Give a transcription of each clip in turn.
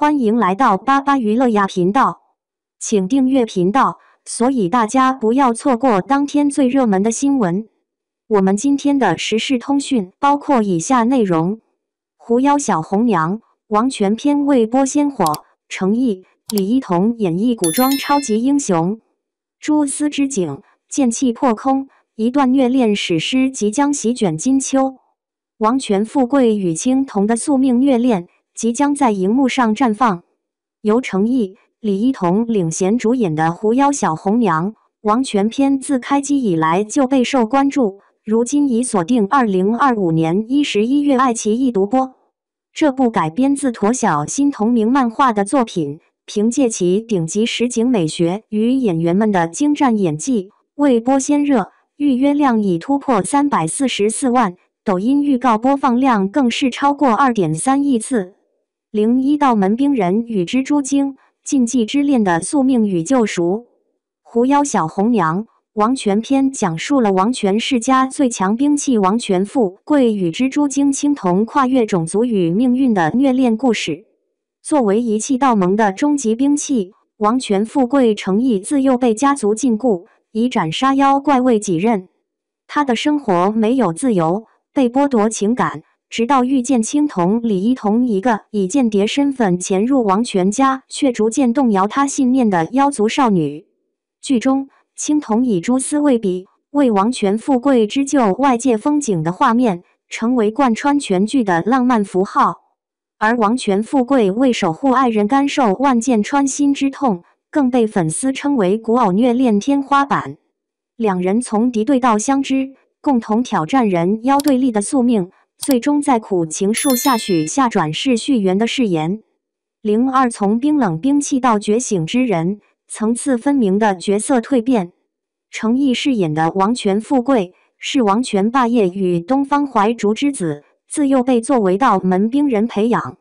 欢迎来到巴巴娱乐呀频道，请订阅频道，所以大家不要错过当天最热门的新闻。我们今天的时事通讯包括以下内容：狐妖小红娘王权篇未播先火，诚意李一桐演绎古装超级英雄；蛛丝之景剑气破空，一段虐恋史诗即将席卷金秋。王权富贵与青铜的宿命虐恋即将在荧幕上绽放。由程毅、李一桐领衔主演的《狐妖小红娘》王权篇自开机以来就备受关注，如今已锁定2025年11月爱奇艺独播。这部改编自驼小新同名漫画的作品，凭借其顶级实景美学与演员们的精湛演技，未播先热，预约量已突破344万。抖音预告播放量更是超过2.3亿次。01道门兵人与蜘蛛精禁忌之恋的宿命与救赎。狐妖小红娘王权篇讲述了王权世家最强兵器王权富贵与蜘蛛精青铜跨越种族与命运的虐恋故事。作为一气道盟的终极兵器，王权富贵诚意自幼被家族禁锢，以斩杀妖怪为己任。他的生活没有自由，被剥夺情感，直到遇见青铜李一桐一个以间谍身份潜入王权家，却逐渐动摇他信念的妖族少女。剧中，青铜以蛛丝为笔，为王权富贵织就外界风景的画面，成为贯穿全剧的浪漫符号。而王权富贵为守护爱人甘受万箭穿心之痛，更被粉丝称为古偶虐恋天花板。两人从敌对到相知，共同挑战人妖对立的宿命，最终在苦情树下许下转世续缘的誓言。02从冰冷兵器到觉醒之人，层次分明的角色蜕变。程毅饰演的王权富贵是王权霸业与东方怀竹之子，自幼被作为道门兵人培养。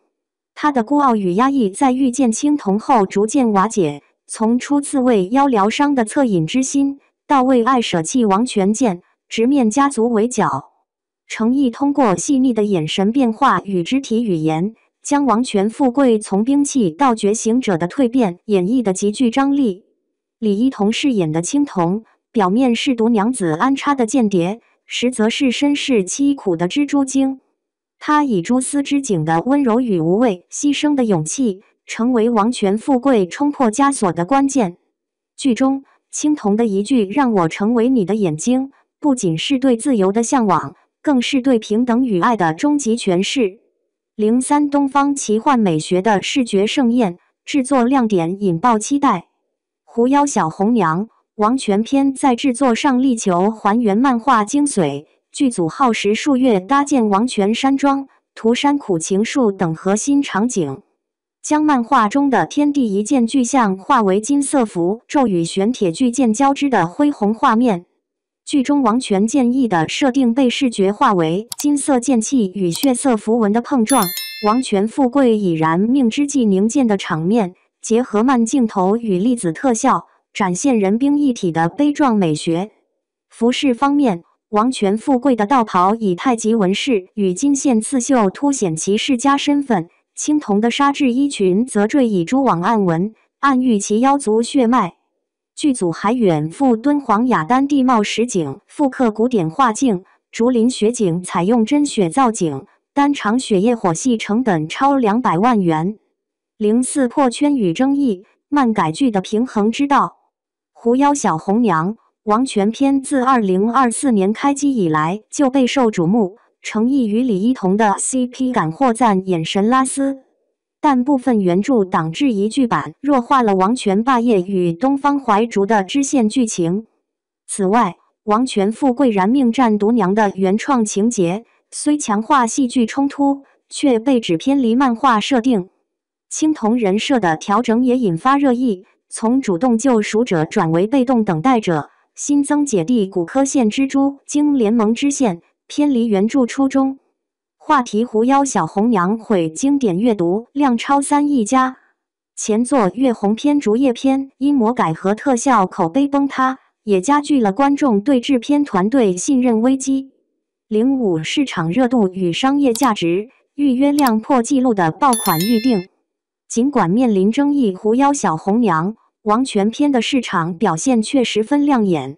他的孤傲与压抑在遇见青铜后逐渐瓦解，从初次为妖疗伤的恻隐之心，到为爱舍弃王权剑，直面家族围剿。程毅通过细腻的眼神变化与肢体语言，将王权富贵从兵器到觉醒者的蜕变演绎得极具张力。李一桐饰演的青铜，表面是毒娘子安插的间谍，实则是身世凄苦的蜘蛛精。他以蛛丝之景的温柔与无畏，牺牲的勇气，成为王权富贵冲破枷锁的关键。剧中，青铜的一句"让我成为你的眼睛"，不仅是对自由的向往，更是对平等与爱的终极诠释。03东方奇幻美学的视觉盛宴，制作亮点引爆期待。狐妖小红娘王权篇在制作上力求还原漫画精髓，剧组耗时数月搭建王权山庄、涂山苦情树等核心场景，将漫画中的天地一剑巨象化为金色符咒与玄铁巨剑交织的恢宏画面。剧中王权剑意的设定被视觉化为金色剑气与血色符文的碰撞，王权富贵已燃命之际凝剑的场面，结合慢镜头与粒子特效，展现人兵一体的悲壮美学。服饰方面，王权富贵的道袍以太极纹饰与金线刺绣凸显其世家身份，青铜的纱质衣裙则缀以蛛网暗纹，暗喻其妖族血脉。剧组还远赴敦煌雅丹地貌实景，复刻古典画境，竹林雪景采用真雪造景，单场雪夜火戏成本超200万元。04破圈与争议，漫改剧的平衡之道。狐妖小红娘王权篇自2024年开机以来就备受瞩目，程毅与李一桐的 CP 感获赞眼神拉丝。但部分原著党质疑剧版弱化了王权霸业与东方怀竹的支线剧情。此外，王权富贵燃命战毒娘的原创情节，虽强化戏剧冲突，却被指偏离漫画设定。青铜人设的调整也引发热议，从主动救赎者转为被动等待者，新增姐弟骨科线蜘蛛精联盟支线，偏离原著初衷。话题狐妖小红娘毁经典阅读量超3亿加。前作月红篇竹叶篇因魔改和特效口碑崩塌，也加剧了观众对制片团队信任危机。05市场热度与商业价值，预约量破纪录的爆款预定。尽管面临争议，《狐妖小红娘》王权篇的市场表现却十分亮眼。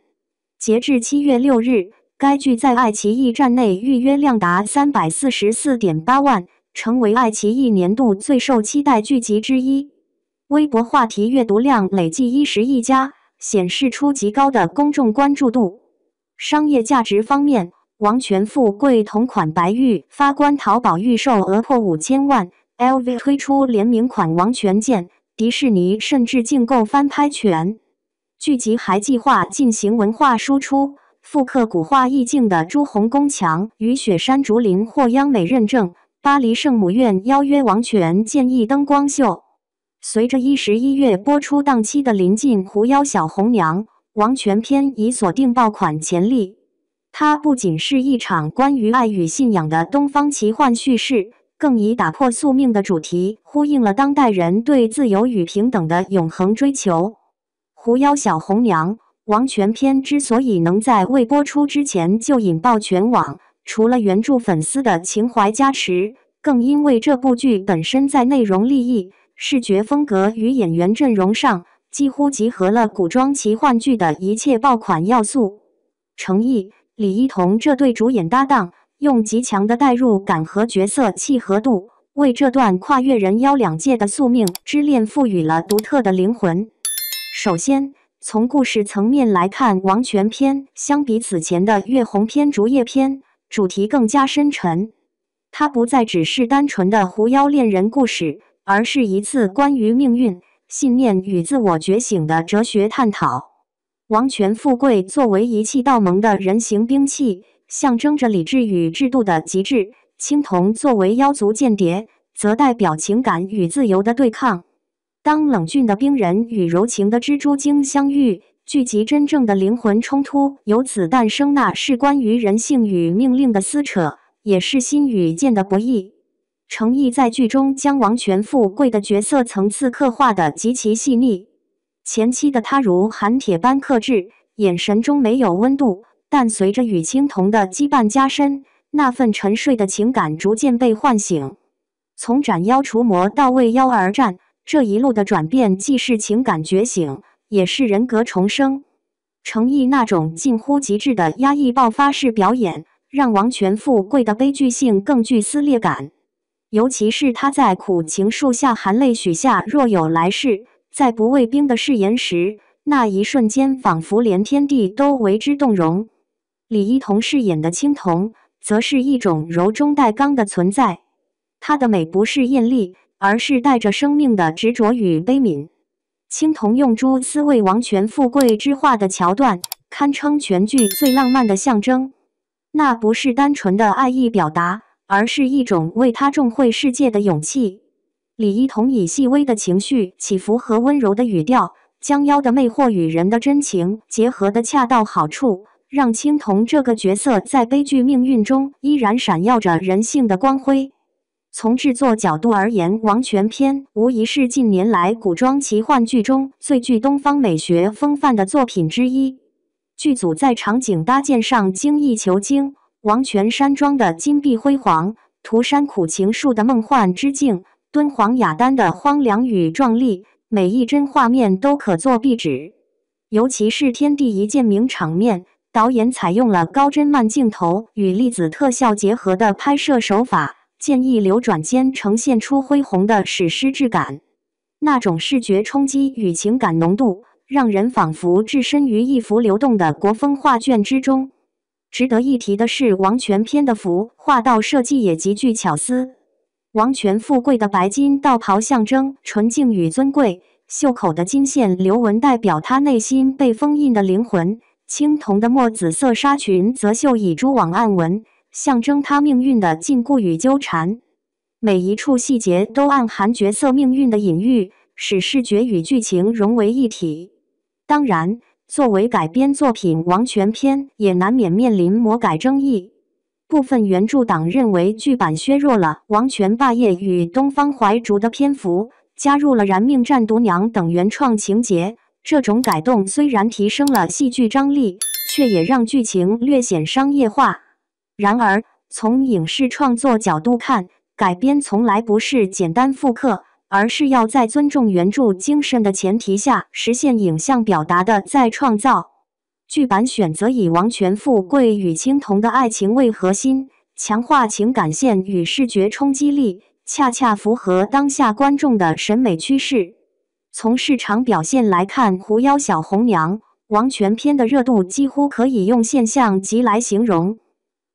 截至7月6日，该剧在爱奇艺站内预约量达344.8万，成为爱奇艺年度最受期待剧集之一。微博话题阅读量累计10亿加，显示出极高的公众关注度。商业价值方面，《王权富贵》同款白玉发关淘宝预售额破5000万。LV 推出联名款王权剑，迪士尼甚至竞购翻拍权。剧集还计划进行文化输出，复刻古画意境的朱红宫墙与雪山竹林获央美认证。巴黎圣母院邀约王权建议灯光秀。随着11月播出档期的临近，《狐妖小红娘》王权篇已锁定爆款潜力。它不仅是一场关于爱与信仰的东方奇幻叙事，更以打破宿命的主题，呼应了当代人对自由与平等的永恒追求。《狐妖小红娘》王权篇之所以能在未播出之前就引爆全网，除了原著粉丝的情怀加持，更因为这部剧本身在内容立意、视觉风格与演员阵容上，几乎集合了古装奇幻剧的一切爆款要素。程毅、李一桐这对主演搭档，用极强的代入感和角色契合度，为这段跨越人妖两界的宿命之恋赋予了独特的灵魂。首先，从故事层面来看，王权篇相比此前的月红篇、竹叶篇，主题更加深沉。它不再只是单纯的狐妖恋人故事，而是一次关于命运、信念与自我觉醒的哲学探讨。王权富贵作为一气道盟的人形兵器，象征着理智与制度的极致；青铜作为妖族间谍，则代表情感与自由的对抗。当冷峻的冰人与柔情的蜘蛛精相遇，剧集真正的灵魂冲突由此诞生。那是关于人性与命令的撕扯，也是心与剑的博弈。程毅在剧中将王权富贵的角色层次刻画得极其细腻。前期的他如寒铁般克制，眼神中没有温度，但随着与青铜的羁绊加深，那份沉睡的情感逐渐被唤醒。从斩妖除魔到为妖而战，这一路的转变既是情感觉醒，也是人格重生。程毅那种近乎极致的压抑爆发式表演，让王权富贵的悲剧性更具撕裂感。尤其是他在苦情树下含泪许下若有来世，在不畏兵的誓言时，那一瞬间仿佛连天地都为之动容。李一桐饰演的青铜，则是一种柔中带刚的存在。她的美不是艳丽，而是带着生命的执着与悲悯。青铜用蛛丝为王权富贵织画的桥段，堪称全剧最浪漫的象征。那不是单纯的爱意表达，而是一种为他重绘世界的勇气。李一桐以细微的情绪起伏和温柔的语调，将妖的魅惑与人的真情结合得恰到好处，让青铜这个角色在悲剧命运中依然闪耀着人性的光辉。从制作角度而言，《王权篇》无疑是近年来古装奇幻剧中最具东方美学风范的作品之一。剧组在场景搭建上精益求精，王权山庄的金碧辉煌，涂山苦情树的梦幻之境，敦煌雅丹的荒凉与壮丽，每一帧画面都可作壁纸。尤其是天地一剑名场面，导演采用了高帧慢镜头与粒子特效结合的拍摄手法，剑意流转间呈现出恢宏的史诗质感。那种视觉冲击与情感浓度，让人仿佛置身于一幅流动的国风画卷之中。值得一提的是，王权篇的服化道设计也极具巧思。王权富贵的白金道袍象征纯净与尊贵，袖口的金线流纹代表他内心被封印的灵魂，青铜的墨紫色纱裙则绣以蛛网暗纹，象征他命运的禁锢与纠缠。每一处细节都暗含角色命运的隐喻，使视觉与剧情融为一体。当然，作为改编作品，《王权篇》也难免面临魔改争议。部分原著党认为剧版削弱了王权霸业与东方怀竹的篇幅，加入了燃命战毒娘等原创情节。这种改动虽然提升了戏剧张力，却也让剧情略显商业化。然而，从影视创作角度看，改编从来不是简单复刻，而是要在尊重原著精神的前提下，实现影像表达的再创造。剧版选择以王权富贵与青铜的爱情为核心，强化情感线与视觉冲击力，恰恰符合当下观众的审美趋势。从市场表现来看，《狐妖小红娘》王权篇的热度几乎可以用现象级来形容。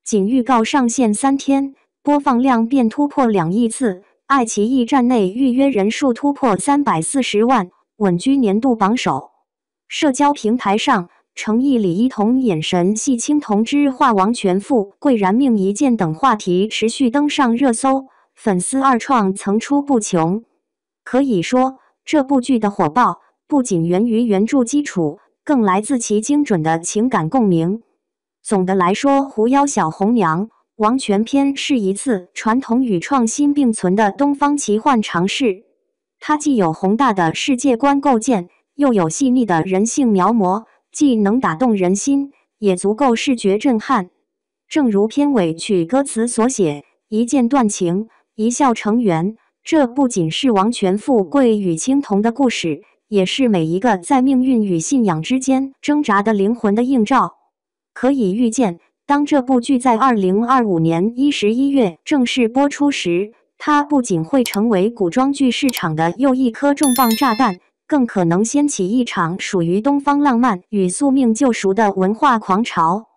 仅预告上线3天，播放量便突破2亿次，爱奇艺站内预约人数突破340万，稳居年度榜首。社交平台上，程毅、李一桐眼神系青铜之画王权富贵燃命一剑等话题持续登上热搜，粉丝二创层出不穷。可以说，这部剧的火爆不仅源于原著基础，更来自其精准的情感共鸣。总的来说，《狐妖小红娘》王权篇是一次传统与创新并存的东方奇幻尝试。它既有宏大的世界观构建，又有细腻的人性描摹，既能打动人心，也足够视觉震撼。正如片尾曲歌词所写：“一剑断情，一笑成缘。”这不仅是王权富贵与青铜的故事，也是每一个在命运与信仰之间挣扎的灵魂的映照。可以预见，当这部剧在2025年11月正式播出时，它不仅会成为古装剧市场的又一颗重磅炸弹，更可能掀起一场属于东方浪漫与宿命救赎的文化狂潮。